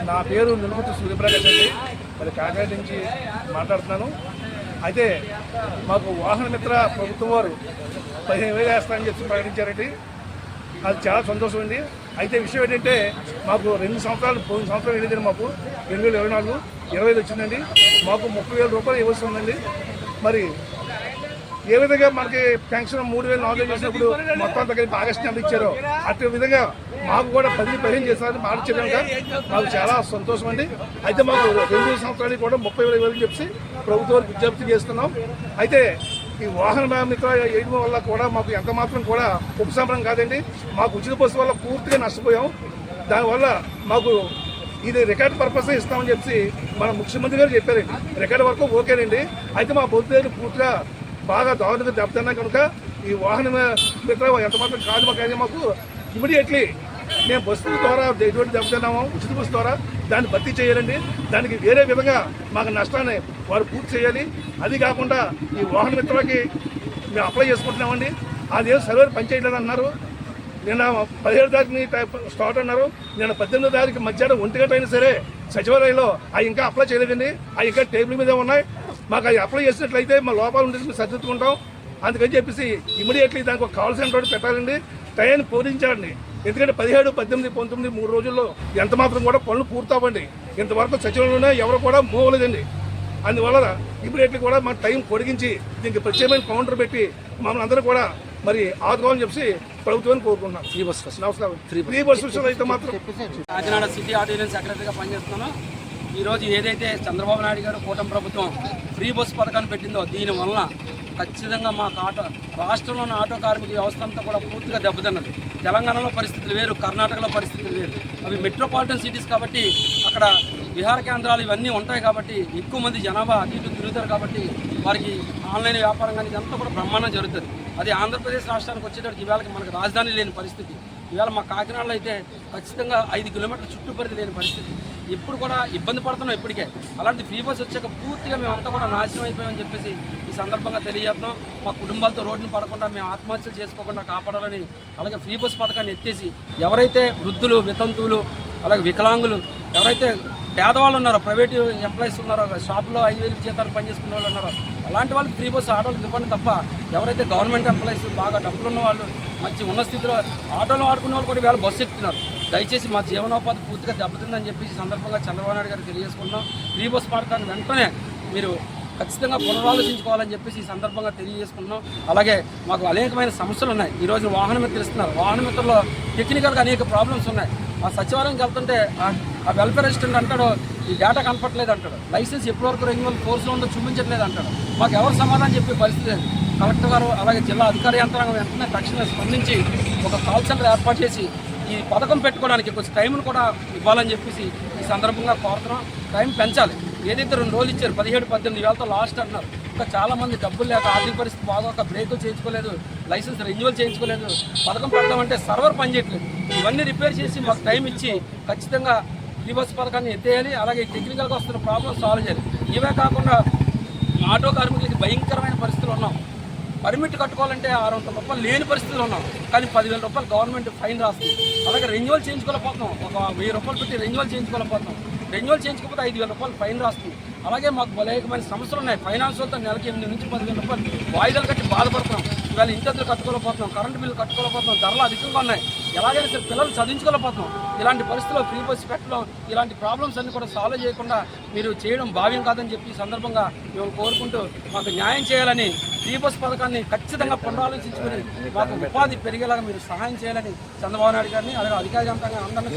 నా పేరు నిలుగుతు సూర్యప్రకాష్ అండి. మరి కాకినాడ నుంచి మాట్లాడుతున్నాను. అయితే మాకు వాహన మిత్ర ప్రభుత్వం వారు 15,000 వేస్తారని చెప్పి ప్రకటించారండి. అది చాలా సంతోషం అండి. అయితే విషయం ఏంటంటే మాకు 2 సంవత్సరాలు పోయిన సంవత్సరం వెళ్ళింది. మాకు 2024 25 వచ్చిందండి. మాకు 30,000 రూపాయలు ఇవ్వాల్సి ఉందండి. మరి ఏ విధంగా మనకి పెన్షన్ 3,000 4,000 చేసినప్పుడు మొత్తం అంతా కలిపి ఆగస్టు నెల ఇచ్చారో అట్టి విధంగా మాకు కూడా 10-15 చేస్తారని మార్చడానికి మాకు చాలా సంతోషం అండి. అయితే మాకు 2 సంవత్సరానికి కూడా 30,000 చెప్పి ప్రభుత్వానికి విజ్ఞప్తి చేస్తున్నాం. అయితే ఈ వాహన మిత్ర వేయడం వల్ల కూడా మాకు ఎంత మాత్రం కూడా ఉపశమనం కాదండి. మాకు ఉచిత బస్సు వల్ల పూర్తిగా నష్టపోయాం. దానివల్ల మాకు ఇది రికార్డ్ పర్పస్ ఇస్తామని చెప్పి మన ముఖ్యమంత్రి గారు చెప్పారండి. రికార్డ్ వరకు ఓకేనండి. అయితే మా బొద్దు పూర్తిగా బాగా దారుణంగా దెబ్బతిన్నా కనుక ఈ వాహన మిత్ర ఎంత మాత్రం కాదు మాకు ఇమీడియట్లీ మేము బస్సు ద్వారా ఎటువంటి దెబ్బతిన్నామో ఉచిత బస్సు ద్వారా దాన్ని భర్తీ చేయాలండి. దానికి వేరే విధంగా మాకు నష్టాన్ని వారు పూర్తి చేయాలి. అది కాకుండా ఈ వాహన మిత్రలకి మేము అప్లై చేసుకుంటున్నామండి. అదేం సర్వర్ పనిచేయలేదు అన్నారు. నిన్న 17 తారీఖుని స్టార్ట్ అన్నారు. నిన్న 18 తారీఖు మధ్యాహ్నం 1 గంట అయినా సరే సచివాలయంలో అవి ఇంకా అప్లై చేయలేదండి. అవి ఇంకా టేబుల్ మీద ఉన్నాయి. మాకు అవి అప్లై చేసినట్లయితే మా లోపాలు ఉండేది మేము సరిదిద్దుకుంటాం. అందుకని చెప్పేసి ఇమీడియట్లీ దానికి ఒక కాల్ సెంటర్ పెట్టాలండి. టైంని పూరించాలండి. ఎందుకంటే 17, 18, 19 3 రోజుల్లో ఎంత మాత్రం కూడా పనులు పూర్తవ్వండి. ఇంతవరకు సచివాలయంలోనే ఎవరు కూడా మూవలేదండి. అందువల్ల ఇమీడియట్లీ కూడా మన టైం పొడిగించి దీనికి ప్రత్యేకమైన కౌంటర్ పెట్టి మమ్మల్ని అందరూ కూడా మరి ఆదుకోవాలని చెప్పి ప్రభుత్వాన్ని కోరుకుంటున్నాం. నమస్కారం. ఫ్రీ బస్సు అయితే మాత్రం కాకినాడ సిటీ ఆర్డినెన్స్ సెక్రటరీగా పనిచేస్తున్నాను. ఈరోజు ఏదైతే చంద్రబాబు నాయుడు గారు కూటమి ప్రభుత్వం ఫ్రీ బస్సు పథకాన్ని పెట్టిందో దీనివల్ల ఖచ్చితంగా మాకు రాష్ట్రంలోని ఆటో కార్మిక వ్యవస్థ అంతా కూడా పూర్తిగా దెబ్బతిన్నది. తెలంగాణలో పరిస్థితులు వేరు, కర్ణాటకలో పరిస్థితులు వేరు. అవి మెట్రోపాలిటన్ సిటీస్ కాబట్టి అక్కడ విహార కేంద్రాలు ఇవన్నీ ఉంటాయి కాబట్టి ఎక్కువ మంది జనాభా అటు ఇటు తిరుగుతారు కాబట్టి వారికి ఆన్లైన్ వ్యాపారం కానీ ఇదంతా కూడా బ్రహ్మాండం జరుగుతుంది. అది ఆంధ్రప్రదేశ్ రాష్ట్రానికి వచ్చేటప్పుడు ఇవాళకి మనకు రాజధాని లేని పరిస్థితి. ఇవాళ మా కాకినాడలో అయితే ఖచ్చితంగా 5 కిలోమీటర్ల చుట్టుపరిధి లేని పరిస్థితి. ఇప్పుడు కూడా ఇబ్బంది పడుతున్నాం ఇప్పటికే. అలాంటి ఫ్రీ బస్ వచ్చాక పూర్తిగా మేమంతా కూడా నాశనం అయిపోయామని చెప్పేసి ఈ సందర్భంగా తెలియజేస్తున్నాం. మా కుటుంబాలతో రోడ్డును పడకుండా మేము ఆత్మహత్యలు చేసుకోకుండా కాపాడాలని అలాగే ఫ్రీ బస్ పథకాన్ని ఎత్తేసి ఎవరైతే వృద్ధులు, వితంతువులు, అలాగే వికలాంగులు, ఎవరైతే పేదవాళ్ళు ఉన్నారో, ప్రైవేటు ఎంప్లాయీస్ ఉన్నారో, షాప్లో 5,000 జీతాలు పనిచేసుకునే వాళ్ళు ఉన్నారో అలాంటి వాళ్ళకి ఫ్రీ బస్సు ఆటోలకు ఇవ్వండి తప్ప ఎవరైతే గవర్నమెంట్ ఎంప్లాయీస్ బాగా డబ్బులు ఉన్న వాళ్ళు మంచి ఉన్న స్థితిలో ఆటోలు వాడుకునే వాళ్ళు కూడా వేళ బస్సు ఎక్కుతున్నారు. దయచేసి మా జీవనోపాధి పూర్తిగా దెబ్బతిందని చెప్పి ఈ సందర్భంగా చంద్రబాబు నాయుడు గారు తెలియజేసుకుంటున్నాం. ఫ్రీ బస్సు పథకాన్ని వెంటనే మీరు ఖచ్చితంగా పునరాలోచించుకోవాలని చెప్పేసి ఈ సందర్భంగా తెలియజేసుకుంటున్నాం. అలాగే మాకు అనేకమైన సమస్యలు ఉన్నాయి. ఈరోజు వాహన మిత్రులు ఇస్తున్నారు. వాహన మిత్రుల్లో టెక్నికల్గా అనేక ప్రాబ్లమ్స్ ఉన్నాయి. ఆ సచివాలయంకి వెళ్తుంటే ఆ వెల్ఫేర్ అసిస్టెంట్ అంటాడు ఈ డేటా కనపట్లేదు అంటాడు. లైసెన్స్ ఎప్పటివరకు రెన్యువల్ కోర్సులో ఉందో చూపించట్లేదు అంటాడు. మాకు ఎవరు సమాధానం చెప్పే పరిస్థితి లేదు. కలెక్టర్ గారు అలాగే జిల్లా అధికార యంత్రాంగం వెంటనే తక్షణమే స్పందించి ఒక కాల్ సెంటర్ ఏర్పాటు చేసి ఈ పథకం పెట్టుకోవడానికి కొంచెం టైంను కూడా ఇవ్వాలని చెప్పేసి ఈ సందర్భంగా కోరుతున్నాం. టైం పెంచాలి. ఏదైతే 2 రోజులు ఇచ్చారు 17, 18 వేలతో లాస్ట్ అంటున్నారు. ఇంకా చాలామంది డబ్బులు లేక ఆర్థిక పరిస్థితి బాగోక బ్రేకులు చేయించుకోలేదు, లైసెన్స్ రెన్యువల్ చేయించుకోలేదు. పథకం పెడదామంటే సర్వర్ పనిచేయట్లేదు. ఇవన్నీ రిపేర్ చేసి మాకు టైం ఇచ్చి ఖచ్చితంగా ఫ్రీ బస్సు పథకాన్ని ఎత్తేయాలి. అలాగే టెక్నికల్గా వస్తున్న ప్రాబ్లమ్ సాల్వ్ చేయాలి. ఇవే కాకుండా ఆటో కార్మికులకి భయంకరమైన పరిస్థితులు ఉన్నాం. పర్మిట్ కట్టుకోవాలంటే 600 రూపాయలు లేని పరిస్థితులు ఉన్నాం. కానీ 10,000 రూపాయలు గవర్నమెంట్ ఫైన్ రాస్తుంది. అలాగే రెన్యువల్ చేయించుకోలేకపోతున్నాం. ఒక 1000 రూపాయలు పెట్టి రెన్యువల్ చేయించుకోలేకపోతున్నాం. రెన్యువల్ చేయించుకోకపోతే 5,000 రూపాయలు ఫైన్ రాస్తుంది. అలాగే మాకు అనేకమైన సమస్యలు ఉన్నాయి. ఫైనాన్స్ వద్ద నెలకి 8 నుంచి 10,000 రూపాయలు వాయిదాలు కట్టి బాధపడుతున్నాం. ఇవాళ ఇంటర్లు కట్టుకోలేకపోతున్నాం, కరెంటు బిల్లు కట్టుకోలేకపోతున్నాం, ధరలు అధికంగా ఉన్నాయి. ఎలాగైనా సరే పిల్లలు చదివించుకోలేకపోతున్నాం. ఇలాంటి పరిస్థితుల్లో ఫ్రీ బస్సు పెట్టడం ఇలాంటి ప్రాబ్లమ్స్ అన్ని కూడా సాల్వ్ చేయకుండా మీరు చేయడం భావ్యం కాదని చెప్పి ఈ సందర్భంగా మేము కోరుకుంటూ మాకు న్యాయం చేయాలని ఫ్రీ బస్సు పథకాన్ని ఖచ్చితంగా పునరాలోచించుకుని మాకు ఉపాధి పెరిగేలాగా మీరు సహాయం చేయాలని చంద్రబాబు నాయుడు గారిని అలాగే అధికార యంత్రాంగం అందరినీ